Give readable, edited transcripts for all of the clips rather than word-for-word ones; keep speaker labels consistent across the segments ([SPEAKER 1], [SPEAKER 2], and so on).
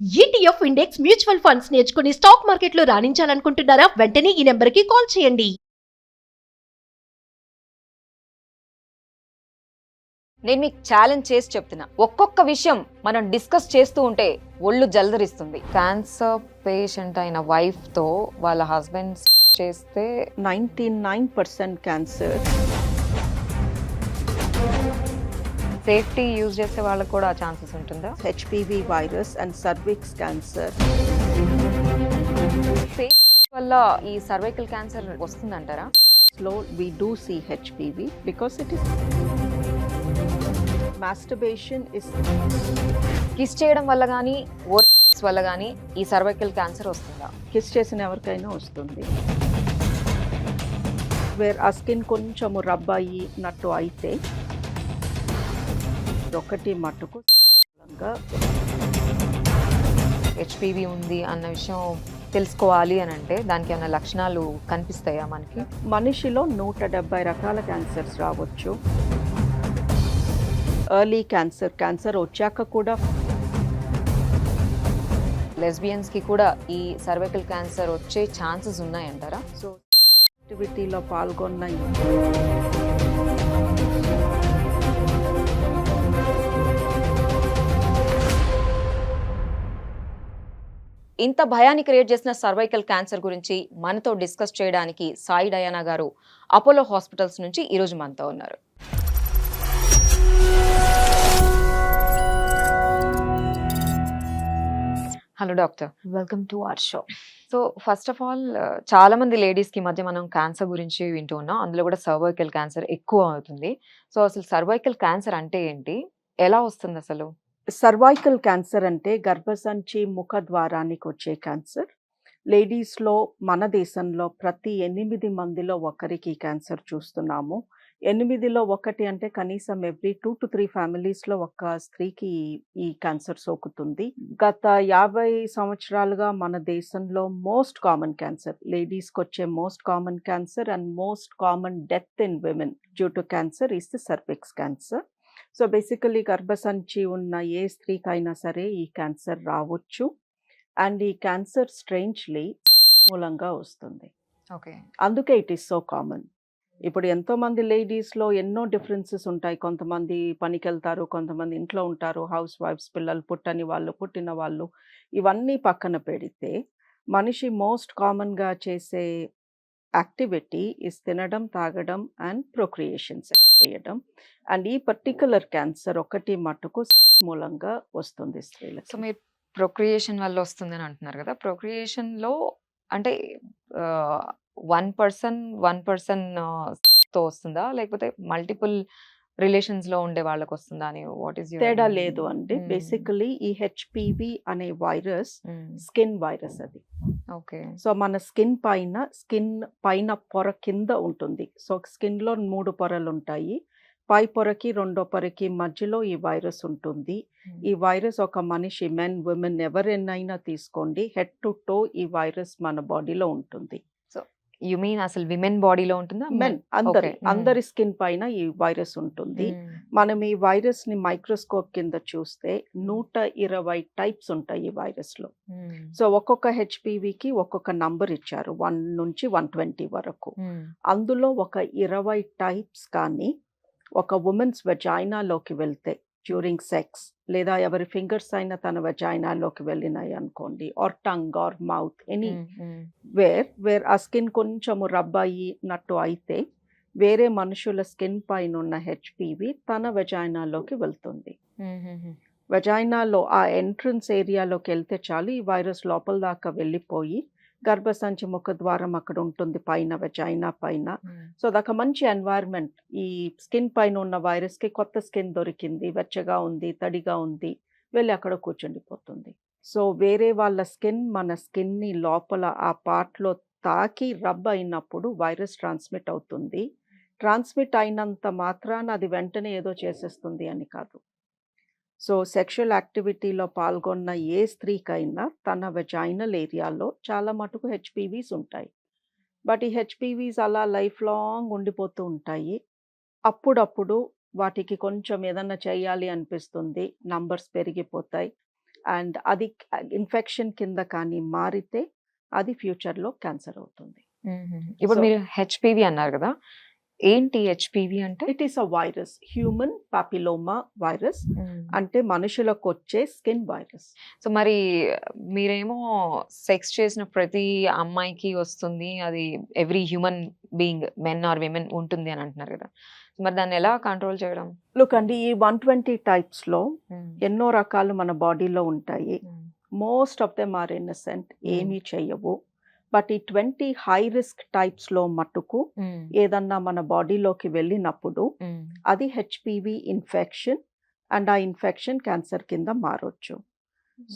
[SPEAKER 1] ETF index mutual funds నేర్చుకుని stock మార్కెట్లో రాణించాలనుకుంటున్నారా? వెంటనే ఈ నెంబర్కి కాల్ చేయండి.
[SPEAKER 2] నేను మీకు ఛాలెంజ్ చేసి చెప్తున్నా, ఒక్కొక్క విషయం మనం డిస్కస్ చేస్తూ ఉంటే ఒళ్ళు జలదరిస్తుంది. క్యాన్సర్ పేషెంట్ అయిన వైఫ్ తో వాళ్ళ హస్బెండ్ చేస్తే
[SPEAKER 3] 99% క్యాన్సర్.
[SPEAKER 2] సేఫ్టీ యూజ్ చేసే వాళ్ళకి కూడా ఛాన్సెస్ ఉంటుందా?
[SPEAKER 3] HPV virus and cervix cancer.
[SPEAKER 2] Safety వల్ల ఈ సర్వైకల్ క్యాన్సర్ వస్తుందంటారా?
[SPEAKER 3] Slow, we do see HPV because it is masturbation is
[SPEAKER 2] kiss చేయడం వల్ల కానీ ఓరల్స్ వల్ల కానీ ఈ సర్వైకల్ క్యాన్సర్ వస్తుందా?
[SPEAKER 3] కిస్ చేసిన ఎవరికైనా వస్తుంది. వేర్ ఆ స్కిన్ కొంచెము రబ్ అయ్యినట్టు అయితే ఒకటి మట్టుకు
[SPEAKER 2] హెచ్పివి ఉంది అన్న విషయం తెలుసుకోవాలి అని అంటే దానికి ఏమైనా లక్షణాలు కనిపిస్తాయా మనకి?
[SPEAKER 3] మనిషిలో 170 రకాల క్యాన్సర్స్ రావచ్చు. ఎర్లీ క్యాన్సర్ వచ్చాక కూడా
[SPEAKER 2] లెస్బియన్స్ కి కూడా ఈ సర్వైకల్ క్యాన్సర్ వచ్చే ఛాన్సెస్ ఉన్నాయంటారా?
[SPEAKER 3] సో యాక్టివిటీలో పాల్గొన్న
[SPEAKER 2] ఇంత భయాన్ని క్రియేట్ చేసిన సర్వైకల్ క్యాన్సర్ గురించి మనతో డిస్కస్ చేయడానికి సాయి డయానా గారు అపోలో హాస్పిటల్స్ నుంచి ఈరోజు మనతో ఉన్నారు. Hello doctor, welcome to our show. So first of all, చాలా మంది లేడీస్ కి మధ్య మనం క్యాన్సర్ గురించి వింటూ ఉన్నాం, అందులో కూడా సర్వైకల్ క్యాన్సర్ ఎక్కువ అవుతుంది. సో అసలు సర్వైకల్ క్యాన్సర్ అంటే ఏంటి, ఎలా వస్తుంది అసలు?
[SPEAKER 3] సర్వైకల్ క్యాన్సర్ అంటే గర్భసంచి ముఖ ద్వారానికి వచ్చే క్యాన్సర్. లేడీస్లో మన దేశంలో ప్రతి 8 మందిలో ఒకరికి క్యాన్సర్ చూస్తున్నాము. 8లో 1 అంటే కనీసం ఎవ్రీ 2 to 3 ఫ్యామిలీస్లో ఒక స్త్రీకి ఈ క్యాన్సర్ సోకుతుంది. గత 50 సంవత్సరాలుగా మన దేశంలో మోస్ట్ కామన్ క్యాన్సర్, లేడీస్కి వచ్చే most common cancer and most common death in women due to cancer is the cervix cancer. So basically గర్భసంచి ఉన్న ఏ స్త్రీకైనా సరే ఈ క్యాన్సర్ రావచ్చు. అండ్ ఈ క్యాన్సర్ స్ట్రేంజ్లీ మూలంగా వస్తుంది.
[SPEAKER 2] ఓకే,
[SPEAKER 3] అందుకే ఇట్ ఈస్ సో కామన్. ఇప్పుడు ఎంతోమంది లేడీస్లో ఎన్నో డిఫరెన్సెస్ ఉంటాయి. కొంతమంది పనికి వెళ్తారు, కొంతమంది ఇంట్లో ఉంటారు, హౌస్ వైఫ్స్, పిల్లలు పుట్టని వాళ్ళు, పుట్టిన వాళ్ళు, ఇవన్నీ పక్కన పెడితే మనిషి మోస్ట్ కామన్గా చేసే యాక్టివిటీ ఇస్ తినడం, తాగడం అండ్ ప్రొక్రియేషన్స్ చేయడం. అండ్ ఈ పర్టికులర్ క్యాన్సర్ ఒకటి మట్టుకు మూలంగా వస్తుంది స్త్రీలకు.
[SPEAKER 2] సో మీరు ప్రొక్రియేషన్ వల్ల వస్తుందని అంటున్నారు కదా, ప్రొక్రియేషన్ లో అంటే 1% తో వస్తుందా, లేకపోతే మల్టిపుల్ రిలేషన్స్ లో ఉండే వాళ్ళకి వస్తుందా అని? వాట్ ఈస్
[SPEAKER 3] తేడా లేదు అండి. బేసికలీ ఈ హెచ్పివి అనే వైరస్ స్కిన్ వైరస్ అది.
[SPEAKER 2] ఓకే,
[SPEAKER 3] సో మన స్కిన్ పైన పొర కింద ఉంటుంది. సో స్కిన్ లో 3 పొరలు ఉంటాయి. పై పొరకి రెండో పొరకి మధ్యలో ఈ వైరస్ ఉంటుంది. ఈ వైరస్ ఒక మనిషి, మెన్, విమెన్ ఎవరైనా తీసుకోండి, హెడ్ టు టో ఈ వైరస్ మన బాడీలో ఉంటుంది.
[SPEAKER 2] యు మీన్ అసలు విమెన్ బాడీలో ఉంటుందా?
[SPEAKER 3] మెన్ అందరి స్కిన్ పైన ఈ వైరస్ ఉంటుంది. మనం ఈ వైరస్ ని మైక్రోస్కోప్ కింద చూస్తే 120 టైప్స్ ఉంటాయి ఈ వైరస్ లో. సో ఒక్కొక్క హెచ్పివికి ఒక్కొక్క నంబర్ ఇచ్చారు, 1 నుంచి 120 వరకు. అందులో ఒక 20 టైప్స్ కానీ ఒక ఉమెన్స్ వెజైనాలోకి వెళ్తే డ్యూరింగ్ సెక్స్, లేదా ఎవరి ఫింగర్స్ అయినా తన వెజైనాలోకి వెళ్ళినాయి అనుకోండి, or tongue or mouth, anywhere ఆ స్కిన్ కొంచెము రబ్ అయ్యినట్టు అయితే వేరే మనుషుల స్కిన్ పైన ఉన్న హెచ్పివి తన వెజైనాలోకి వెళ్తుంది. వెజైనాలో ఆ ఎంట్రన్స్ ఏరియాలోకి వెళ్తే చాలు, ఈ వైరస్ లోపల దాకా వెళ్ళిపోయి గర్భసంచి ముఖ ద్వారం అక్కడ ఉంటుంది పైన, వెజైనా పైన. సో అదొక మంచి ఎన్వైర్న్మెంట్. ఈ స్కిన్ పైన ఉన్న వైరస్కి కొత్త స్కిన్ దొరికింది, వెచ్చగా ఉంది, తడిగా ఉంది, వెళ్ళి అక్కడ కూర్చుండిపోతుంది. సో వేరే వాళ్ళ స్కిన్ మన స్కిన్ని లోపల ఆ పార్ట్లో తాకి రబ్ అయినప్పుడు వైరస్ ట్రాన్స్మిట్ అవుతుంది. ట్రాన్స్మిట్ అయినంత మాత్రాన అది వెంటనే ఏదో చేసేస్తుంది అని కాదు. సో సెక్షువల్ యాక్టివిటీలో పాల్గొన్న ఏ స్త్రీకైనా తన వెజైనల్ ఏరియాలో చాలా మటుకు హెచ్పివీస్ ఉంటాయి. బట్ ఈ హెచ్పివీస్ అలా లైఫ్ లాంగ్ ఉండిపోతూ ఉంటాయి. అప్పుడప్పుడు వాటికి కొంచెం ఏదన్నా చేయాలి అనిపిస్తుంది, నంబర్స్ పెరిగిపోతాయి. అండ్ అది ఇన్ఫెక్షన్ కింద కానీ మారితే అది ఫ్యూచర్లో క్యాన్సర్ అవుతుంది.
[SPEAKER 2] ఇప్పుడు
[SPEAKER 3] So-
[SPEAKER 2] మీరు హెచ్పివి అన్నారు కదా, ఏంటి హెచ్పివి అంటే?
[SPEAKER 3] It is a virus, human papilloma virus, అంటే మనుషులకు వచ్చే స్కిన్ వైరస్.
[SPEAKER 2] సో మరి మీరేమో సెక్స్ చేసిన ప్రతి అమ్మాయికి వస్తుంది, అది every human being men or women ఉంటుంది అని అంటున్నారు కదా, మరి దాన్ని ఎలా కంట్రోల్ చేయడం?
[SPEAKER 3] లుక్ అండి, ఈ 120 టైప్స్లో ఎన్నో రకాలు మన బాడీలో ఉంటాయి. Most of them are innocent, ఏమీ చెయ్యవు. బట్ ఈ 20 హై రిస్క్ టైప్స్లో మట్టుకు ఏదన్నా మన బాడీలోకి వెళ్ళినప్పుడు అది హెచ్పివి ఇన్ఫెక్షన్, అండ్ ఆ ఇన్ఫెక్షన్ క్యాన్సర్ కింద మారొచ్చు.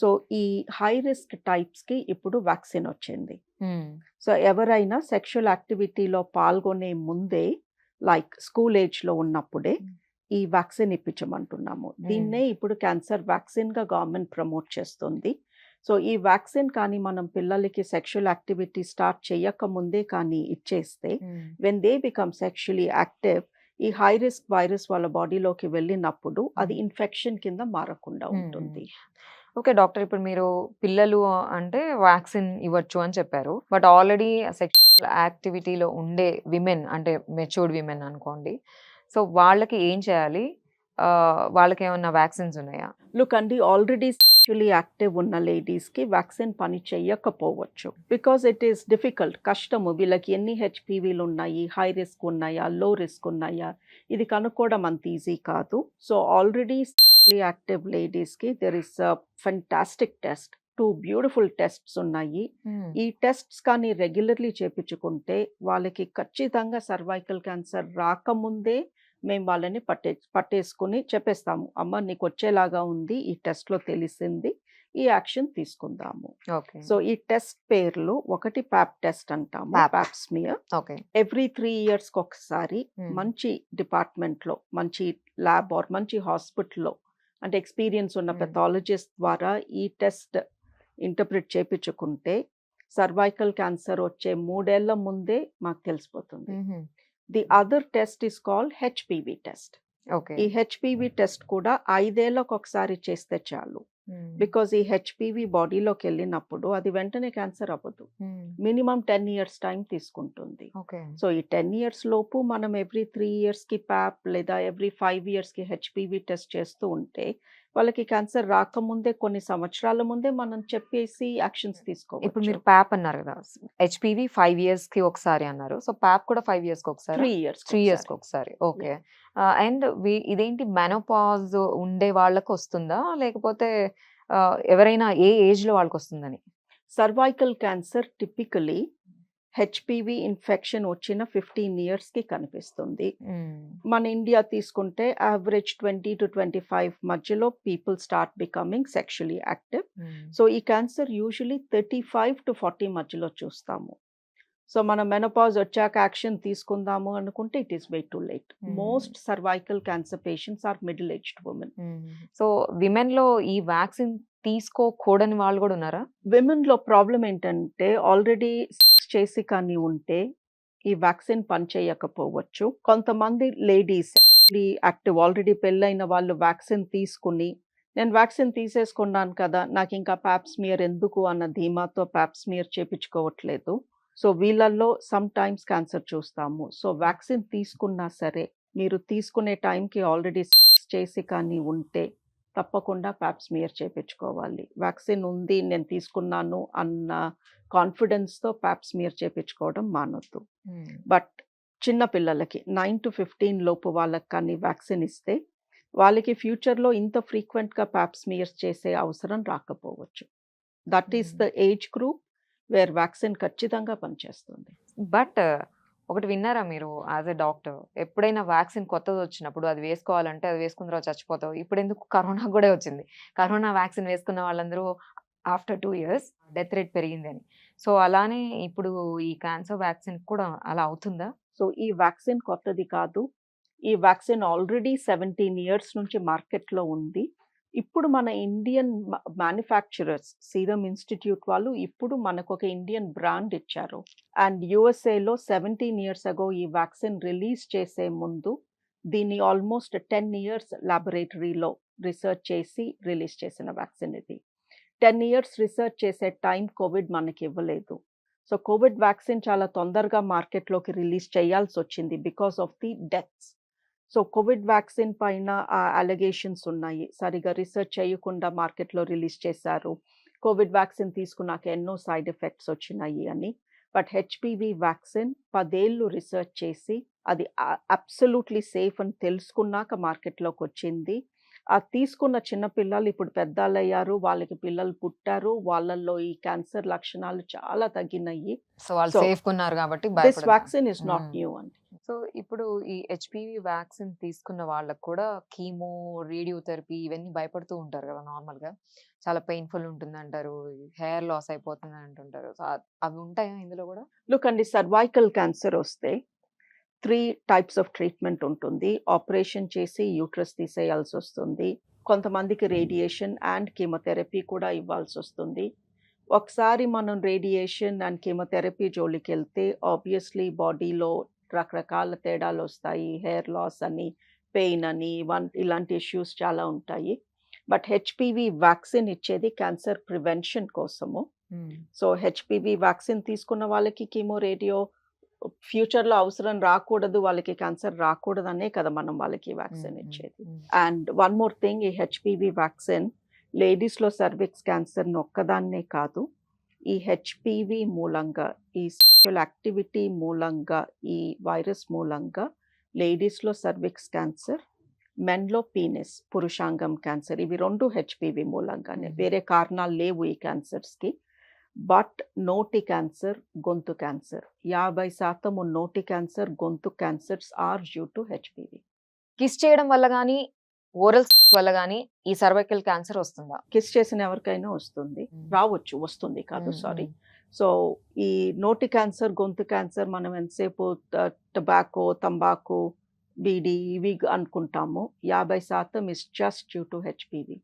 [SPEAKER 3] సో ఈ హై రిస్క్ టైప్స్కి ఇప్పుడు వ్యాక్సిన్ వచ్చింది. సో ఎవరైనా సెక్షువల్ యాక్టివిటీలో పాల్గొనే ముందే, లైక్ స్కూల్ ఏజ్లో ఉన్నప్పుడే ఈ వ్యాక్సిన్ ఇప్పించమంటున్నాము. దీన్నే ఇప్పుడు క్యాన్సర్ వ్యాక్సిన్గా గవర్నమెంట్ ప్రమోట్ చేస్తుంది. సో ఈ వ్యాక్సిన్ కానీ మనం పిల్లలకి సెక్షువల్ యాక్టివిటీ స్టార్ట్ చేయక ముందే కానీ ఇచ్చేస్తే, when they become sexually active, ఈ హై రిస్క్ వైరస్ వాళ్ళ బాడీలోకి వెళ్ళినప్పుడు అది ఇన్ఫెక్షన్ కింద మారకుండా ఉంటుంది.
[SPEAKER 2] ఓకే డాక్టర్, ఇప్పుడు మీరు పిల్లలు అంటే వ్యాక్సిన్ ఇవ్వచ్చు అని చెప్పారు, బట్ ఆల్రెడీ సెక్షువల్ యాక్టివిటీలో ఉండే విమెన్ అంటే మెచ్యూర్డ్ విమెన్ అనుకోండి, సో వాళ్ళకి ఏం చేయాలి? వాళ్ళకి ఏమన్నా వ్యాక్సిన్స్ ఉన్నాయా?
[SPEAKER 3] లుక్ అండి, ఆల్రెడీ సెక్షువలీ యాక్టివ్ ఉన్న లేడీస్కి వ్యాక్సిన్ పని చేయకపోవచ్చు. బికాజ్ ఇట్ ఈస్ డిఫికల్ట్, కష్టము. వీళ్ళకి ఎన్ని హెచ్పివీలు ఉన్నాయి, హై రిస్క్ ఉన్నాయా, లో రిస్క్ ఉన్నాయా, ఇది కనుక్కోవడం అంత ఈజీ కాదు. సో ఆల్రెడీ సెక్షువలీ యాక్టివ్ లేడీస్కి there is a fantastic test, 2 beautiful tests ఉన్నాయి. ఈ టెస్ట్స్ కానీ రెగ్యులర్లీ చేపించుకుంటే వాళ్ళకి ఖచ్చితంగా సర్వైకల్ క్యాన్సర్ రాకముందే మేము వాళ్ళని పట్టేసుకుని చెప్పేస్తాము, అమ్మ నీకు వచ్చేలాగా ఉంది, ఈ టెస్ట్లో తెలిసింది, ఈ యాక్షన్ తీసుకుందాము.
[SPEAKER 2] ఓకే.
[SPEAKER 3] సో ఈ టెస్ట్ పేర్లు, ఒకటి ప్యాప్ టెస్ట్ అంటాము, ప్యాప్ స్మియర్.
[SPEAKER 2] ఓకే.
[SPEAKER 3] ఎవ్రీ 3 ఇయర్స్కి ఒకసారి మంచి డిపార్ట్మెంట్లో, మంచి ల్యాబ్ ఆర్ మంచి హాస్పిటల్లో, అంటే ఎక్స్పీరియన్స్ ఉన్న పెథాలజిస్ట్ ద్వారా ఈ టెస్ట్ ఇంటర్ప్రిట్ చేయించుకుంటే సర్వైకల్ క్యాన్సర్ వచ్చే 3 ఏళ్ల ముందే మాకు తెలిసిపోతుంది. The other test is called HPV test.
[SPEAKER 2] Okay.
[SPEAKER 3] ఈ హెచ్పివి టెస్ట్ కూడా 5 ఏళ్లకు ఒకసారి చేస్తే చాలు. బికాజ్ ఈ హెచ్పివి బాడీలోకి వెళ్ళినప్పుడు అది వెంటనే క్యాన్సర్ అవ్వదు, మినిమం 10 ఇయర్స్ టైం తీసుకుంటుంది.
[SPEAKER 2] ఓకే.
[SPEAKER 3] సో ఈ 10 ఇయర్స్ లోపు మనం ఎవ్రీ 3 ఇయర్స్కి ప్యాప్ లేదా ఎవ్రీ 5 ఇయర్స్కి హెచ్పివి టెస్ట్ చేస్తూ ఉంటే వాళ్ళకి క్యాన్సర్ రాకముందే, కొన్ని సంవత్సరాల ముందే మనం చెప్పేసి యాక్షన్స్
[SPEAKER 2] ఇప్పుడు
[SPEAKER 3] తీసుకోవచ్చు.
[SPEAKER 2] మీరు ప్యాప్ అన్నారు కదా, హెచ్పివి 5 ఇయర్స్ కి ఒకసారి అన్నారు, సో ప్యాప్ కూడా 5 ఇయర్స్ కి ఒకసారి,
[SPEAKER 3] 3 ఇయర్స్
[SPEAKER 2] 3 ఇయర్స్ కి ఒకసారి. ఓకే. అండ్ ఇదేంటి మెనోపాజ్ ఉండే వాళ్ళకి వస్తుందా, లేకపోతే ఎవరైనా ఏ ఏజ్ లో వాళ్ళకి వస్తుందని?
[SPEAKER 3] Cervical cancer typically HPV infection వచ్చిన 15 ఇయర్స్కి కనిపిస్తుంది. మన ఇండియా తీసుకుంటే యావరేజ్ 20 to 25 మధ్యలో people start becoming sexually active. So ఈ క్యాన్సర్ యూజువలీ 35 to 40 మధ్యలో చూస్తాము. సో మనం మెనోపాజ్ వచ్చాక యాక్షన్ తీసుకుందాము అనుకుంటే it is way too late. Most cervical cancer patients are middle aged women.
[SPEAKER 2] So women లో ఈ వ్యాక్సిన్ తీసుకోకూడని వాళ్ళు కూడా ఉన్నారా?
[SPEAKER 3] విమెన్లో ప్రాబ్లం ఏంటంటే ఆల్రెడీ చేసి కానీ ఉంటే ఈ వ్యాక్సిన్ పనిచేయకపోవచ్చు. కొంతమంది లేడీస్ యాక్టివ్ ఆల్రెడీ పెళ్ళైన వాళ్ళు వ్యాక్సిన్ తీసుకుని, నేను వ్యాక్సిన్ తీసేసుకున్నాను కదా, నాకు ఇంకా ప్యాప్ స్మియర్ ఎందుకు అన్న ధీమాతో ప్యాప్ స్మియర్ చేపించుకోవట్లేదు. సో వీళ్ళల్లో సమ్ టైమ్స్ క్యాన్సర్ చూస్తాము. సో వ్యాక్సిన్ తీసుకున్నా సరే మీరు తీసుకునే టైంకి ఆల్రెడీ చేసి కానీ ఉంటే తప్పకుండా ప్యాప్ స్మియర్ చేయించుకోవాలి. వ్యాక్సిన్ ఉంది, నేను తీసుకున్నాను అన్న కాన్ఫిడెన్స్తో ప్యాప్ స్మియర్ చేయించుకోవడం మానొద్దు. బట్ చిన్న పిల్లలకి 9 to 15 లోపు వాళ్ళకి కానీ వ్యాక్సిన్ ఇస్తే వాళ్ళకి ఫ్యూచర్లో ఇంత ఫ్రీక్వెంట్గా ప్యాప్ స్మియర్స్ చేసే అవసరం రాకపోవచ్చు. That is the age group where vaccine ఖచ్చితంగా పనిచేస్తుంది.
[SPEAKER 2] బట్ ఒకటి విన్నారా మీరు యాజ్ ఎ డాక్టర్, ఎప్పుడైనా వ్యాక్సిన్ కొత్తది వచ్చినప్పుడు అది వేసుకోవాలంటే అది వేసుకున్న తర్వాత చచ్చిపోతావు, ఇప్పుడు ఎందుకు కరోనా కూడా వచ్చింది, కరోనా వ్యాక్సిన్ వేసుకున్న వాళ్ళందరూ ఆఫ్టర్ 2 years డెత్ రేట్ పెరిగింది అని. సో అలానే ఇప్పుడు ఈ క్యాన్సర్ వ్యాక్సిన్ కూడా అలా అవుతుందా?
[SPEAKER 3] సో ఈ వ్యాక్సిన్ కొత్తది కాదు. ఈ వ్యాక్సిన్ ఆల్రెడీ 17 ఇయర్స్ నుంచి మార్కెట్లో ఉంది. ఇప్పుడు మన ఇండియన్ మ్యానుఫ్యాక్చరర్స్ సీరమ్ ఇన్స్టిట్యూట్ వాళ్ళు ఇప్పుడు మనకు ఒక ఇండియన్ బ్రాండ్ ఇచ్చారు. అండ్ యుఎస్ఏలో 17 ఇయర్స్ అగో ఈ వ్యాక్సిన్ రిలీజ్ చేసే ముందు దీన్ని ఆల్మోస్ట్ 10 ఇయర్స్ ల్యాబొరేటరీలో రీసెర్చ్ చేసి రిలీజ్ చేసిన వ్యాక్సిన్ ఇది. 10 ఇయర్స్ రిసర్చ్ చేసే టైం కోవిడ్ మనకి ఇవ్వలేదు. సో, కోవిడ్ వ్యాక్సిన్ చాలా తొందరగా మార్కెట్‌లోకి రిలీజ్ చేయాల్సొచ్చింది because of the deaths. So, covid vaccine పైన అలిగేషన్స్ ఉన్నాయి. సరిగ్గా రిసర్చ్ చేయకుండా మార్కెట్‌లో రిలీజ్ చేశారు. కోవిడ్ వ్యాక్సిన్ తీసుకున్నాక ఎన్నో సైడ్ ఎఫెక్ట్స్ వచ్చినాయి అని. బట్ హెచ్‌పివి వ్యాక్సిన్ 10 ఏళ్ళు రిసర్చ్ చేసి అది అబ్సల్యూట్‌లీ సేఫ్ అని తెలుసుకున్నాక మార్కెట్‌లోకొచ్చింది. అది తీసుకున్న చిన్న పిల్లలు ఇప్పుడు పెద్దాళ్ళయ్యారు. వాళ్ళకి పిల్లలు పుట్టారు. వాళ్ళల్లో ఈ క్యాన్సర్ లక్షణాలు చాలా తగ్గినాయి.
[SPEAKER 2] సో వాళ్ళు
[SPEAKER 3] So,
[SPEAKER 2] సేఫ్ ఉన్నారు కాబట్టి
[SPEAKER 3] దిస్
[SPEAKER 2] భయపడదు.
[SPEAKER 3] వ్యాక్సిన్ ఇస్ నాట్ న్యూ అండి.
[SPEAKER 2] సో ఇప్పుడు ఈ హెచ్పివి వ్యాక్సిన్ తీసుకున్న వాళ్ళకి కూడా కీమో, రేడియోథెరపీ ఇవన్నీ భయపడుతూ ఉంటారు కదా నార్మల్ గా. చాలా పెయిన్ఫుల్ ఉంటుంది అంటారు, హెయిర్ లాస్ అయిపోతుంది అంటుంటారు. సో అవి ఉంటాయా ఇందులో కూడా?
[SPEAKER 3] లుక్ అండి, సర్వైకల్ క్యాన్సర్ వస్తే 3 టైప్స్ ఆఫ్ ట్రీట్మెంట్ ఉంటుంది. ఆపరేషన్ చేసి యూట్రస్ తీసేయాల్సొస్తుంది. కొంతమందికి రేడియేషన్ అండ్ కీమోథెరపీ కూడా ఇవ్వాల్సొస్తుంది. ఒకసారి మనం రేడియేషన్ అండ్ కీమోథెరపీ జోలికెళ్తే ఆబ్వియస్లీ బాడీలో రకరకాల తేడాలొస్తాయి. హెయిర్ లాస్ అని, పెయిన్ అని, ఇలాంటి ఇష్యూస్ చాలా ఉంటాయి. బట్ హెచ్‌పివి వ్యాక్సిన్ ఇచ్చేది క్యాన్సర్ ప్రివెన్షన్ కోసము. సో, హెచ్‌పివి వ్యాక్సిన్ తీసుకున్న వాళ్ళకి కీమో, రేడియో ఫ్యూచర్‌లో అవసరం రాకూడదు, వాళ్ళకి క్యాన్సర్ రాకూడదనే కదా మనం వాళ్ళకి వ్యాక్సిన్ ఇచ్చేది. అండ్ వన్ మోర్ థింగ్, ఈ హెచ్‌పివి వ్యాక్సిన్ లేడీస్‌లో సర్విక్స్ క్యాన్సర్‌ని ఒక్కదాన్నే కాదు, ఈ హెచ్‌పివి మూలంగా, ఈ సెక్షువల్ యాక్టివిటీ మూలంగా, ఈ వైరస్ మూలంగా లేడీస్‌లో సర్విక్స్ క్యాన్సర్, మెన్‌లో పీనిస్ పురుషాంగం క్యాన్సర్, ఇవి 2 హెచ్‌పివి మూలంగానే. వేరే కారణాలు లేవు ఈ క్యాన్సర్స్‌కి. బట్ నోటి క్యాన్సర్, గొంతు క్యాన్సర్ 50% నోటి క్యాన్సర్, గొంతు cancers are due to HPV.
[SPEAKER 2] Kiss చేయడం వల్ల గానీ, ఓరల్ వల్ల గానీ ఈ సర్వైకల్ క్యాన్సర్ వస్తుందా?
[SPEAKER 3] కిస్ చేసిన ఎవరికైనా వస్తుంది. రావచ్చు, వస్తుంది కాదు, సారీ. సో, ఈ నోటి క్యాన్సర్, గొంతు క్యాన్సర్ మనం ఎంతసేపు టొబాకో, తంబాకు, బీడీ ఇవి అనుకుంటాము. 50% is just due to HPV.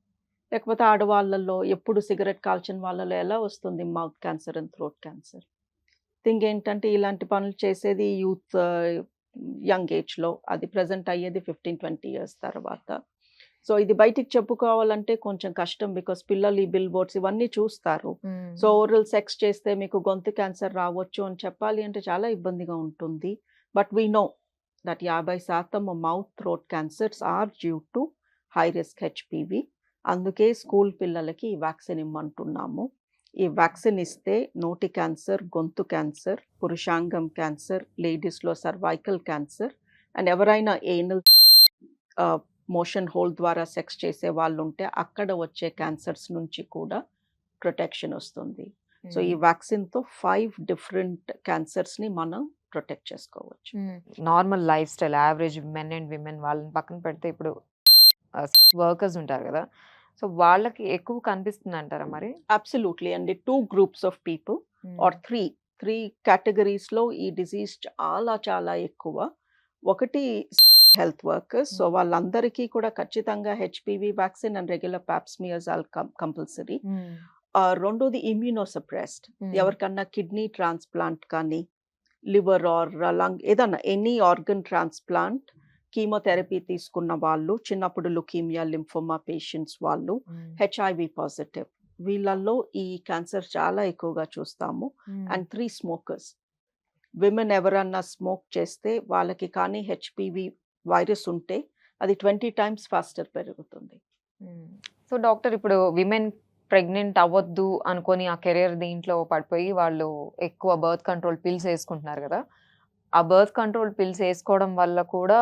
[SPEAKER 3] లేకపోతే ఆడవాళ్ళలో ఎప్పుడు సిగరెట్ కాల్చిన వాళ్ళలో ఎలా వస్తుంది mouth cancer and throat cancer? Thing ఏంటంటే ఇలాంటి పనులు చేసేది యూత్, యంగ్ ఏజ్‌లో. అది ప్రెజెంట్ అయ్యేది 15-20 ఇయర్స్ తర్వాత. సో, ఇది బయటికి చెప్పుకోవాలంటే కొంచెం కష్టం. బికాస్ పిల్లలు ఈ బిల్ బోర్డ్స్ ఇవన్నీ చూస్తారు. సో, ఓరల్ సెక్స్ చేస్తే మీకు గొంతు క్యాన్సర్ రావచ్చు అని చెప్పాలి అంటే చాలా ఇబ్బందిగా ఉంటుంది. But we know that 50% mouth, throat cancers are due to high risk HPV. అందుకే స్కూల్ పిల్లలకి ఈ వ్యాక్సిన్ ఇమ్మంటున్నాము. ఈ వ్యాక్సిన్ ఇస్తే నోటి క్యాన్సర్, గొంతు క్యాన్సర్, పురుషాంగం క్యాన్సర్, లేడీస్‌లో సర్వైకల్ క్యాన్సర్ అండ్ ఎవరైనా ఏనల్ మోషన్ హోల్ ద్వారా సెక్స్ చేసే వాళ్ళుంటే అక్కడ వచ్చే క్యాన్సర్స్ నుంచి కూడా ప్రొటెక్షన్ వస్తుంది. సో, ఈ వ్యాక్సిన్‌తో 5 డిఫరెంట్ క్యాన్సర్స్‌ని మనం ప్రొటెక్ట్ చేసుకోవచ్చు.
[SPEAKER 2] Normal life style average men and women వాళ్ళని పక్కన పెడితే ఇప్పుడు వర్కర్స్ ఉంటారు కదా, సో వాళ్ళకి ఎక్కువ కనిపిస్తుంది అంటారా మరి?
[SPEAKER 3] అబ్సల్యూట్లీ అండి. 2 గ్రూప్స్ ఆఫ్ పీపుల్ ఆర్ 3 కేటగిరీస్‌లో ఈ డిసీజ్ చాలా చాలా ఎక్కువ. ఒకటి హెల్త్ వర్కర్స్. సో, వాళ్ళందరికీ కూడా ఖచ్చితంగా HPV vaccine and regular pap smears are compulsory. రెండోది ఇమ్యూనోసప్రెస్డ్. ఎవరికన్నా కిడ్నీ ట్రాన్స్‌ప్లాంట్ కానీ, లివర్ ఆర్ లంగ్ ఏదన్నా ఎనీ ఆర్గన్ ట్రాన్స్‌ప్లాంట్, కీమోథెరపీ తీసుకున్న వాళ్ళు, చిన్నప్పుడు లుకీమియా, లింఫోమా పేషెంట్స్ వాళ్ళు, హెచ్ఐవి పాజిటివ్ వీళ్ళల్లో ఈ క్యాన్సర్ చాలా ఎక్కువగా చూస్తాము. And 3 smokers. విమెన్ ఎవరన్నా స్మోక్ చేస్తే వాళ్ళకి కానీ హెచ్‌పివి వైరస్ ఉంటే అది 20 టైమ్స్ ఫాస్టర్ పెరుగుతుంది.
[SPEAKER 2] సో డాక్టర్, ఇప్పుడు విమెన్ ప్రెగ్నెంట్ అవ్వద్దు అనుకొని ఆ కెరియర్ దీంట్లో పడిపోయి వాళ్ళు ఎక్కువ బర్త్ కంట్రోల్ పిల్స్ వేసుకుంటున్నారు కదా, ఆ బర్త్ కంట్రోల్ పిల్స్ వేసుకోవడం వల్ల కూడా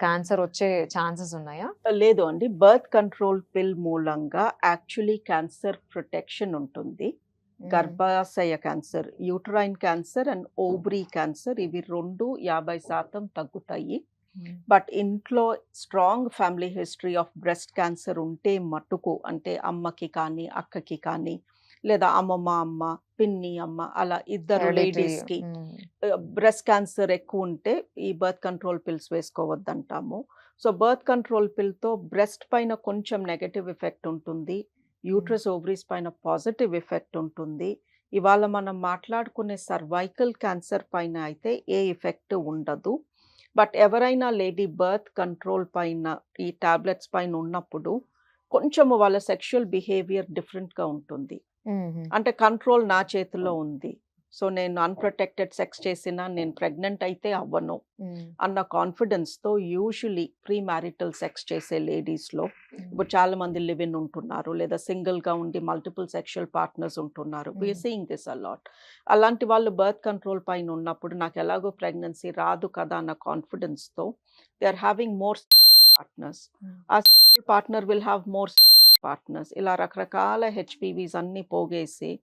[SPEAKER 2] క్యాన్సర్ వచ్చే ఛాన్సెస్ ఉన్నాయా?
[SPEAKER 3] లేదు అండి. బర్త్ కంట్రోల్ పిల్ మూలంగా యాక్చువల్లీ క్యాన్సర్ ప్రొటెక్షన్ ఉంటుంది. గర్భాశయ cancer, uterine cancer and ovary cancer ఇవి 2 50% తగ్గుతాయి. బట్ ఇంట్లో strong family history of breast cancer ఉంటే మట్టుకు, అంటే అమ్మకి కానీ, అక్కకి కానీ, లేదా అమ్మ, పిన్ని అమ్మ అలా ఇద్దరు లేడీస్‌కి బ్రెస్ట్ క్యాన్సర్ ఎక్కువ ఉంటే ఈ బర్త్ కంట్రోల్ పిల్స్ వేసుకోవద్దంటాము. సో, బర్త్ కంట్రోల్ పిల్‌తో బ్రెస్ట్ పైన కొంచెం నెగెటివ్ ఎఫెక్ట్ ఉంటుంది. యూట్రస్, ఓవరీస్ పైన పాజిటివ్ ఎఫెక్ట్ ఉంటుంది. ఇవాళ మనం మాట్లాడుకునే సర్వైకల్ క్యాన్సర్ పైన అయితే ఏ ఎఫెక్ట్ ఉండదు. బట్ ఎవరైనా లేడీ బర్త్ కంట్రోల్ పైన ఈ టాబ్లెట్స్ పైన ఉన్నప్పుడు కొంచెము వాళ్ళ సెక్షువల్ బిహేవియర్ డిఫరెంట్గా ఉంటుంది. అంటే కంట్రోల్ నా చేతిలో ఉంది. సో నేను అన్‌ప్రొటెక్టెడ్ సెక్స్ చేసినా నేను ప్రెగ్నెంట్ అయితే అవ్వను అన్న కాన్ఫిడెన్స్‌తో యూజువల్లీ ప్రీ మ్యారిటల్ సెక్స్ చేసే లేడీస్‌లో ఇప్పుడు చాలా మంది లివ్ ఇన్ ఉంటున్నారు, లేదా సింగిల్‌గా ఉండి మల్టిపుల్ సెక్షువల్ పార్ట్నర్స్ ఉంటున్నారు. We are seeing this a lot. అలాంటి వాళ్ళు బర్త్ కంట్రోల్ పైన ఉన్నప్పుడు నాకు ఎలాగో ప్రెగ్నెన్సీ రాదు కదా అన్న కాన్ఫిడెన్స్‌తో they are having more partners. ఆ partner will have more partners. ఇలా రకరకాల హెచ్‌పివీస్ అన్నీ పోగేసి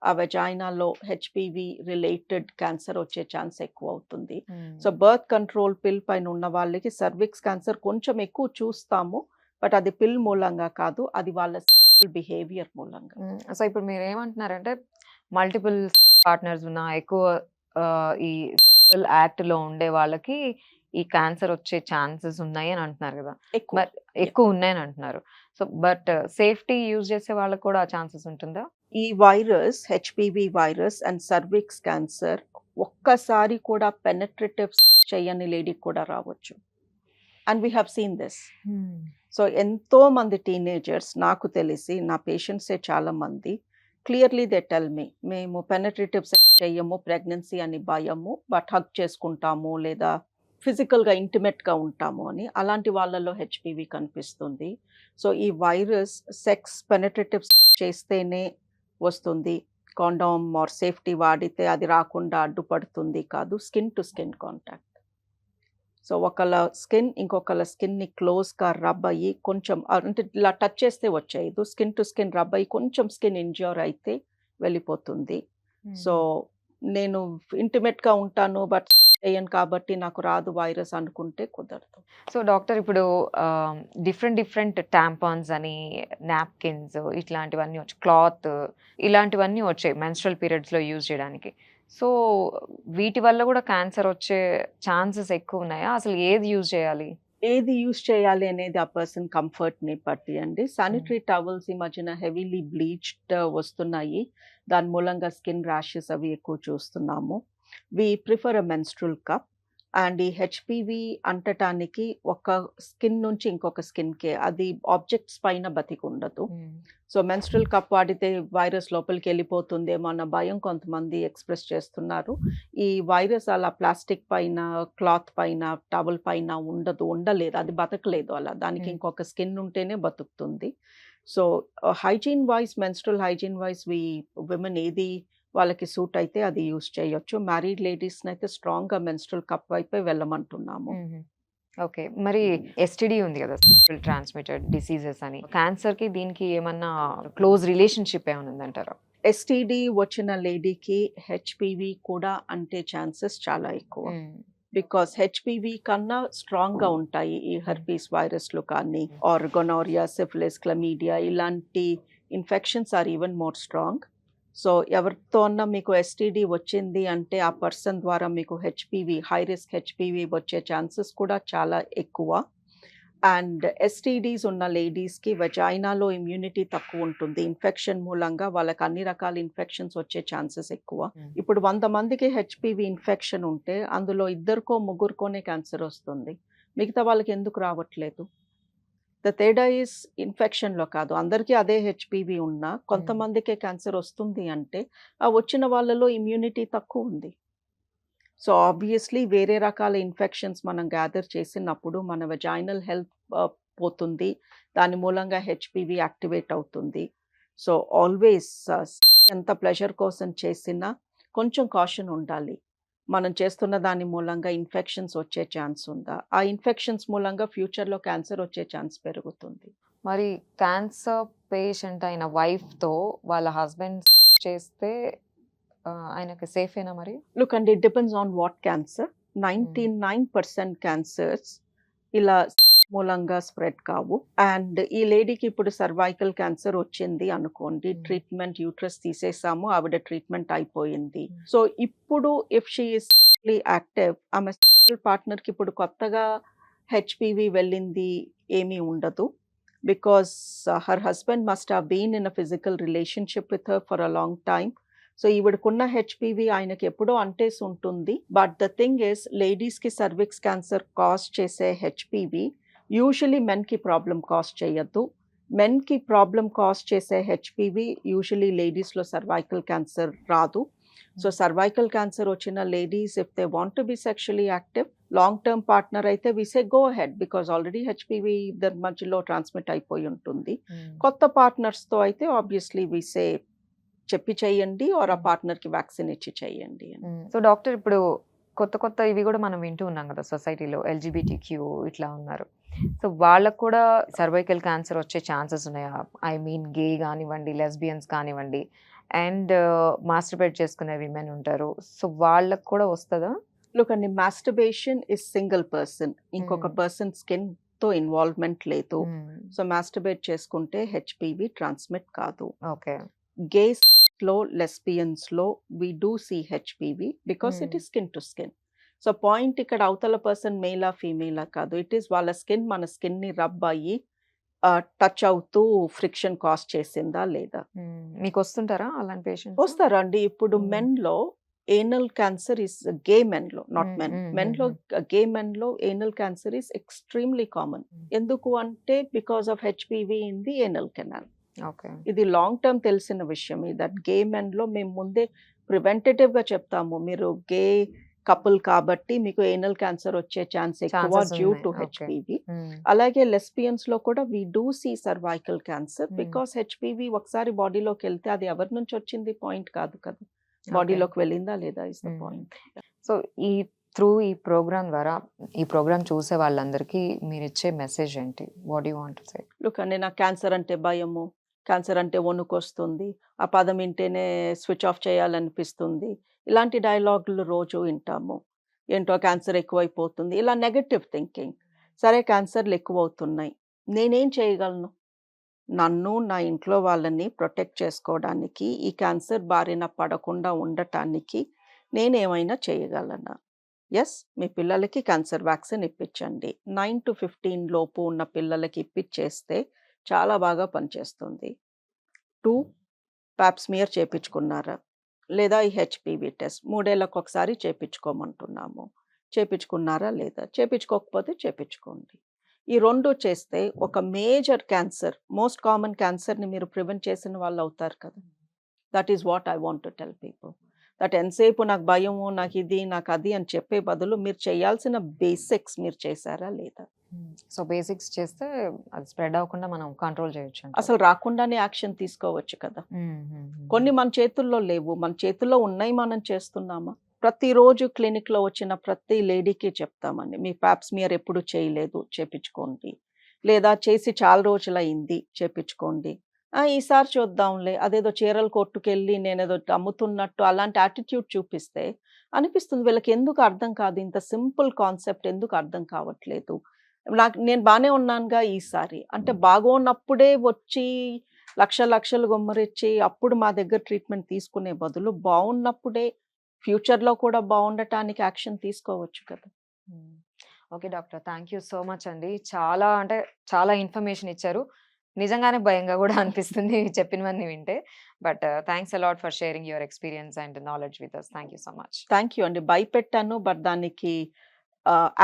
[SPEAKER 3] ఆ వెజైనాలో హెచ్‌పివి రిలేటెడ్ క్యాన్సర్ వచ్చే ఛాన్స్ ఎక్కువ అవుతుంది. సో బర్త్ కంట్రోల్ పిల్ పైన ఉన్న వాళ్ళకి సర్విక్స్ క్యాన్సర్ కొంచెం ఎక్కువ చూస్తాము, బట్ అది పిల్ మూలంగా కాదు, అది వాళ్ళ సెక్షువల్ బిహేవియర్ మూలంగా.
[SPEAKER 2] సో ఇప్పుడు మీరు ఏమంటున్నారంటే మల్టిపుల్ పార్ట్నర్స్ ఉన్న ఎక్కువ ఈ సెక్షువల్ యాక్ట్ లో ఉండే వాళ్ళకి ఈ క్యాన్సర్ వచ్చే ఛాన్సెస్ ఉన్నాయి అని అంటున్నారు కదా,
[SPEAKER 3] ఎక్కువ
[SPEAKER 2] మరి ఎక్కువ ఉన్నాయని అంటున్నారు. సో బట్ సేఫ్టీ యూజ్ చేసే వాళ్ళకి కూడా ఛాన్సెస్ ఉంటుందా?
[SPEAKER 3] ఈ virus HPV virus and cervix cancer ఒక్కసారి కూడా పెనట్రేటివ్ చేయని లేడీకి కూడా రావచ్చు. And we have seen this. So ఎంతో మంది టీనేజర్స్ నాకు తెలిసి నా పేషెంట్సే చాలా మంది క్లియర్లీ దే టెల్ మీ, మేము పెనట్రేటివ్ సెక్స్ చేయము, ప్రెగ్నెన్సీ అని భయము, బట్ హగ్ చేసుకుంటాము లేదా ఫిజికల్గా ఇంటిమేట్గా ఉంటాము అని. అలాంటి వాళ్ళలో హెచ్‌పివి కనిపిస్తుంది. సో ఈ వైరస్ సెక్స్ పెనట్రేటివ్ చేస్తేనే వస్తుంది, కాండోమ్ ఆర్ సేఫ్టీ వాడితే అది రాకుండా అడ్డుపడుతుంది కాదు, skin to skin contact. So ఒకళ్ళ స్కిన్ ఇంకొకళ్ళ స్కిన్ని క్లోజ్గా రబ్ అయ్యి కొంచెం అంటే ఇలా టచ్ చేస్తే వచ్చేయదు, స్కిన్ టు స్కిన్ రబ్ అయ్యి కొంచెం స్కిన్ ఇంజ్యూర్ అయితే వెళ్ళిపోతుంది. సో నేను ఇంటిమేట్గా ఉంటాను బట్ చేయను కాబట్టి నాకు రాదు వైరస్ అనుకుంటే కుదరదు.
[SPEAKER 2] సో డాక్టర్ ఇప్పుడు డిఫరెంట్ టాంపాన్స్ అని, నాప్కిన్స్ ఇట్లాంటివన్నీ వచ్చి, క్లాత్ ఇలాంటివన్నీ వచ్చాయి మెన్స్ట్రల్ పీరియడ్స్లో యూజ్ చేయడానికి. సో వీటి వల్ల కూడా క్యాన్సర్ వచ్చే ఛాన్సెస్ ఎక్కువ ఉన్నాయా? అసలు ఏది యూజ్ చేయాలి?
[SPEAKER 3] ఏది యూజ్ చేయాలి అనేది ఆ పర్సన్ కంఫర్ట్ని బట్టి అండి. శానిటరీ టవల్స్ ఈ మధ్యన హెవీలీ బ్లీచ్డ్ వస్తున్నాయి, దాని మూలంగా స్కిన్ ర్యాషెస్ అవి ఎక్కువ చూస్తున్నాము. We prefer a menstrual cup. And ఈ హెచ్‌పివి అంటటానికి ఒక స్కిన్ నుంచి ఇంకొక స్కిన్‌కే, అది ఆబ్జెక్ట్స్ పైన బతికి ఉండదు. సో మెన్స్ట్రల్ కప్ వాడితే వైరస్ లోపలికి వెళ్ళిపోతుందేమో అన్న భయం కొంతమంది ఎక్స్ప్రెస్ చేస్తున్నారు. ఈ వైరస్ అలా ప్లాస్టిక్ పైన, క్లాత్ పైన, టవల్ పైన ఉండలేదు, అది బతకలేదు అలా, దానికి ఇంకొక స్కిన్ ఉంటేనే బతుకుతుంది. So hygiene wise, menstrual hygiene wise women ఏది వాళ్ళకి సూట్ అయితే అది యూజ్ చేయొచ్చు. మ్యారీడ్ లేడీస్ని అయితే స్ట్రాంగ్గా మెన్స్ట్రల్ కప్ వైపే వెళ్ళమంటున్నాము.
[SPEAKER 2] ఓకే, మరి ఎస్టిడి ఉంది కదా, సెక్షువల్ ట్రాన్స్మిటెడ్ డిసీజెస్ అని, క్యాన్సర్కి దీనికి ఏమన్నా క్లోజ్ రిలేషన్షిప్ ఏమైనా ఉందంటారా?
[SPEAKER 3] ఎస్టీడీ వచ్చిన లేడీకి హెచ్‌పివి కూడా అంటే ఛాన్సెస్ చాలా ఎక్కువ. బికాస్ హెచ్‌పివి కన్నా స్ట్రాంగ్గా ఉంటాయి ఈ హెర్పీస్ వైరస్లు కానీ, ఆర్ గొనోరియా, సిఫిలిస్, క్లమీడియా ఇలాంటి infections are even more strong. So ఎవరితో అన్నా మీకు ఎస్టీడీ వచ్చింది అంటే ఆ పర్సన్ ద్వారా మీకు హెచ్‌పివి, హై రిస్క్ హెచ్‌పివి వచ్చే ఛాన్సెస్ కూడా చాలా ఎక్కువ. అండ్ ఎస్టీడీస్ ఉన్న లేడీస్కి వెజైనాలో ఇమ్యూనిటీ తక్కువ ఉంటుంది, ఇన్ఫెక్షన్ మూలంగా వాళ్ళకి అన్ని రకాల ఇన్ఫెక్షన్స్ వచ్చే ఛాన్సెస్ ఎక్కువ. ఇప్పుడు 100 మందికి హెచ్‌పివి ఇన్ఫెక్షన్ ఉంటే అందులో 2కో 3కోనే క్యాన్సర్ వస్తుంది, మిగతా వాళ్ళకి ఎందుకు రావట్లేదు? ద తేడా ఈస్ ఇన్ఫెక్షన్లో కాదు, అందరికీ అదే హెచ్‌పివి ఉన్నా కొంతమందికే క్యాన్సర్ వస్తుంది అంటే ఆ వచ్చిన వాళ్ళలో ఇమ్యూనిటీ తక్కువ ఉంది. సో ఆబ్వియస్లీ వేరే రకాల ఇన్ఫెక్షన్స్ మనం గ్యాదర్ చేసినప్పుడు మన వెజైనల్ హెల్త్ పోతుంది, దాని మూలంగా హెచ్‌పివి యాక్టివేట్ అవుతుంది. సో ఆల్వేస్ ఎంత ప్లెజర్ కోసం చేసినా కొంచెం కాషన్ ఉండాలి. మనం చేస్తున్న దాని మూలంగా ఇన్ఫెక్షన్స్ వచ్చే ఛాన్స్ ఉందా, ఆ ఇన్ఫెక్షన్స్ మూలంగా ఫ్యూచర్లో క్యాన్సర్ వచ్చే ఛాన్స్ పెరుగుతుంది.
[SPEAKER 2] మరి క్యాన్సర్ పేషెంట్ అయిన వైఫ్తో వాళ్ళ హస్బెండ్ చేస్తే ఆయనకి సేఫేనా మరి?
[SPEAKER 3] Look and it depends on what cancer. 99% cancers ఇలా మూలంగా స్ప్రెడ్ కావు. అండ్ ఈ లేడీకి ఇప్పుడు సర్వైకల్ క్యాన్సర్ వచ్చింది అనుకోండి, ట్రీట్మెంట్ యూట్రస్ తీసేసాము, ఆవిడ ట్రీట్మెంట్ అయిపోయింది. సో ఇప్పుడు ఇఫ్ షీ ఈస్ యాక్టివ్, ఆమె పార్ట్నర్కి ఇప్పుడు కొత్తగా హెచ్‌పివి వెళ్ళింది ఏమీ ఉండదు, because her husband must have been in a physical relationship with her for a long time. So ఈవిడకున్న హెచ్‌పివి ఆయనకి ఎప్పుడో అంటేసి ఉంటుంది. బట్ ద థింగ్ ఇస్, లేడీస్కి సర్విక్స్ క్యాన్సర్ కాజ్ చేసే హెచ్‌పివి యూజువలీ మెన్కి ప్రాబ్లం కాజ్ చేయొద్దు. మెన్కి ప్రాబ్లం కాజ్ చేసే హెచ్పివి యూజువలీ లేడీస్లో సర్వైకల్ క్యాన్సర్ రాదు. సో సర్వైకల్ క్యాన్సర్ వచ్చిన ladies if they want to be sexually active, long term partner అయితే we say go ahead because already HPV ఇద్దరి మధ్యలో ట్రాన్స్మిట్ అయిపోయి ఉంటుంది. కొత్త పార్ట్నర్స్తో అయితే ఆబ్వియస్లీ వి సే చెప్పి చెయ్యండి ఆర్ ఆ పార్ట్నర్కి వ్యాక్సిన్ ఇచ్చి చెయ్యండి అని.
[SPEAKER 2] సో డాక్టర్, ఇప్పుడు కొత్త కొత్త ఇవి కూడా మనం వింటూ ఉన్నాం కదా సొసైటీలో, ఎల్జిబిటిక్యూ ఇట్లా ఉన్నారు. సో వాళ్ళకు కూడా సర్వైకల్ క్యాన్సర్ వచ్చే ఛాన్సెస్ ఉన్నాయా? ఐ మీన్ గే కానివ్వండి, లెస్బియన్స్ కానివ్వండి, అండ్ మాస్టర్బేట్ చేసుకునే విమెన్ ఉంటారు. సో వాళ్ళకు కూడా వస్తుందా?
[SPEAKER 3] లుక్ అండి, మాస్టర్బేషన్ ఇస్ సింగిల్ పర్సన్, ఇంకొక పర్సన్ స్కిన్తో ఇన్వాల్వ్మెంట్ లేదు. సో మాస్టర్బేట్ చేసుకుంటే హెచ్పివి ట్రాన్స్మిట్ కాదు.
[SPEAKER 2] ఓకే.
[SPEAKER 3] గేస్లో, లెస్బియన్స్లో we do see HPV because it is skin to skin. So point ఇక్కడ అవతల పర్సన్ మేలా ఫీమేలా కాదు, ఇట్ ఈస్ వాళ్ళ స్కిన్ మన స్కిన్ని రబ్ అయ్యి టచ్ అవుతూ ఫ్రిక్షన్ కాజ్ చేసిందా లేదా.
[SPEAKER 2] మీకు వస్తుంటారా అలాంటి పేషెంట్స్?
[SPEAKER 3] వస్తారండి. ఇప్పుడు మెన్లో ఏనల్ క్యాన్సర్ ఇస్ గే మెన్లో, నాట్ మెన్, మెన్లో గే మెన్లో anal cancer is extremely common. ఎందుకు అంటే because of HPV in the anal canal.
[SPEAKER 2] Okay.
[SPEAKER 3] ఇది లాంగ్ టర్మ్ తెలిసిన విషయం. దట్ గే మెన్లో మేము ముందే ప్రివెంటేటివ్గా చెప్తాము, మీరు గే కపుల్ కాబట్టి మీకు ఏనల్ క్యాన్సర్ వచ్చే ఛాన్స్ ఎక్కువ డ్యూ టు హెచ్పివి. అలాగే లెస్బియన్స్ లో కూడా we do see cervical cancer because HPV ఒకసారి బాడీలోకి వెళ్తే అది ఎవరి నుంచి వచ్చింది పాయింట్ కాదు కదా, బాడీలోకి వెళ్ళిందా లేదా ఇస్ ద పాయింట్.
[SPEAKER 2] సో ఈ ప్రోగ్రామ్ ద్వారా, ఈ ప్రోగ్రామ్ చూసే వాళ్ళందరికీ మీరు ఇచ్చే మెసేజ్ ఏంటి? What you want to say?
[SPEAKER 3] Look అండి, నాకు క్యాన్సర్ అంటే భయము, క్యాన్సర్ అంటే వణుకు వస్తుంది, ఆ పదం వింటేనే స్విచ్ ఆఫ్ చేయాలనిపిస్తుంది, ఇలాంటి డైలాగులు రోజు వింటాము. ఏంటో క్యాన్సర్ ఎక్కువైపోతుంది, ఇలా నెగటివ్ థింకింగ్. సరే క్యాన్సర్లు ఎక్కువ అవుతున్నాయి, నేనేం చేయగలను? నన్ను, నా ఇంట్లో వాళ్ళని ప్రొటెక్ట్ చేసుకోవడానికి, ఈ క్యాన్సర్ బారిన పడకుండా ఉండటానికి నేనేమైనా చేయగలనా? ఎస్, మీ పిల్లలకి క్యాన్సర్ వ్యాక్సిన్ ఇప్పించండి. 9 to 15 లోపు ఉన్న పిల్లలకి ఇప్పించేస్తే చాలా బాగా పనిచేస్తుంది. 2 పాప్స్మియర్ చేపించుకున్నారా లేదా? ఈ హెచ్పివి టెస్ట్ 3 ఏళ్ళకి ఒకసారి చేపించుకోమంటున్నాము, చేపించుకున్నారా లేదా? చేపించుకోకపోతే చేపించుకోండి. ఈ 2 చేస్తే ఒక మేజర్ క్యాన్సర్, మోస్ట్ కామన్ క్యాన్సర్ని మీరు ప్రివెంట్ చేసిన వాళ్ళు అవుతారు కదా. That is what I want to tell people. That ఎంతసేపు నాకు భయము, నాకు ఇది, నాకు అది అని చెప్పే బదులు మీరు చేయాల్సిన బేసిక్స్ మీరు చేశారా లేదా?
[SPEAKER 2] సో బేసిక్స్ చేస్తే అది స్ప్రెడ్ అవ్వకుండా మనం కంట్రోల్ చేయొచ్చు.
[SPEAKER 3] అసలు రాకుండానే యాక్షన్ తీసుకోవచ్చు కదా. కొన్ని మన చేతుల్లో లేవు, మన చేతుల్లో ఉన్నాయి, మనం చేస్తున్నామా? ప్రతిరోజు క్లినిక్లో వచ్చిన ప్రతి లేడీకి చెప్తామండి, మీ పాప్స్మియర్ ఎప్పుడు చేయలేదు, చేపించుకోండి. లేదా చేసి చాలా రోజులైంది, చేపించుకోండి. ఈసారి చూద్దాంలే, అదేదో చీరలు కొట్టుకెళ్ళి నేనేదో అమ్ముతున్నట్టు అలాంటి యాటిట్యూడ్ చూపిస్తే అనిపిస్తుంది వీళ్ళకి ఎందుకు అర్థం కాదు, ఇంత సింపుల్ కాన్సెప్ట్ ఎందుకు అర్థం కావట్లేదు. నేను బాగానే ఉన్నానుగా ఈసారి అంటే, బాగున్నప్పుడే వచ్చి లక్షలు గుమ్మరిచ్చి అప్పుడు మా దగ్గర ట్రీట్మెంట్ తీసుకునే బదులు బాగున్నప్పుడే ఫ్యూచర్లో కూడా బాగుండటానికి యాక్షన్ తీసుకోవచ్చు కదా.
[SPEAKER 2] Okay doctor, thank you so much అండి. చాలా ఇన్ఫర్మేషన్ ఇచ్చారు. నిజంగానే భయంగా కూడా అనిపిస్తుంది చెప్పినవన్నీ వింటే. But thanks a lot for sharing your experience and knowledge with us. Thank you so much.
[SPEAKER 3] Thank you అండి. భయపెట్టాను, బట్ దానికి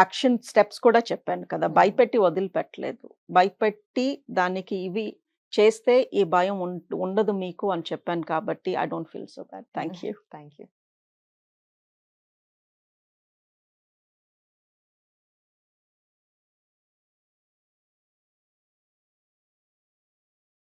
[SPEAKER 3] యాక్షన్ స్టెప్స్ కూడా చెప్పాను కదా. భయపెట్టి వదిలిపెట్టలేదు, భయపెట్టి దానికి ఇవి చేస్తే ఈ భయం ఉండదు మీకు అని చెప్పాను కాబట్టి I don't feel so bad. Thank you.
[SPEAKER 2] Thank you.